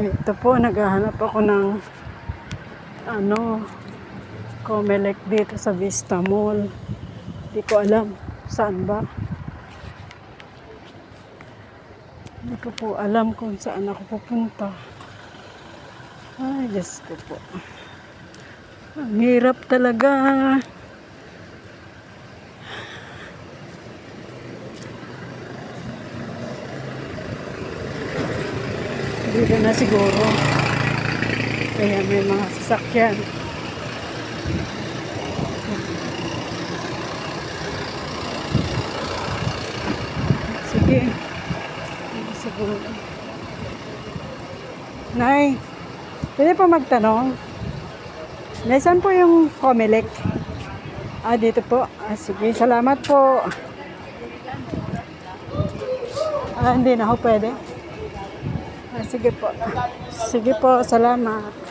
Ito po, naghahanap ako ng ano, Comelec dito sa Vista Mall. Hindi ko alam saan ba. Hindi ko po alam kung saan ako pupunta. Ay, Diyos ko po. Ang hirap talaga. Dito na siguro. Kaya may mga sasakyan. Sige. Siguro. Nay, pwede pa magtanong? Nay, saan po yung Comelec? Dito po. Sige, salamat po. Hindi na ako pwede. Sige po. Sige po, salamat.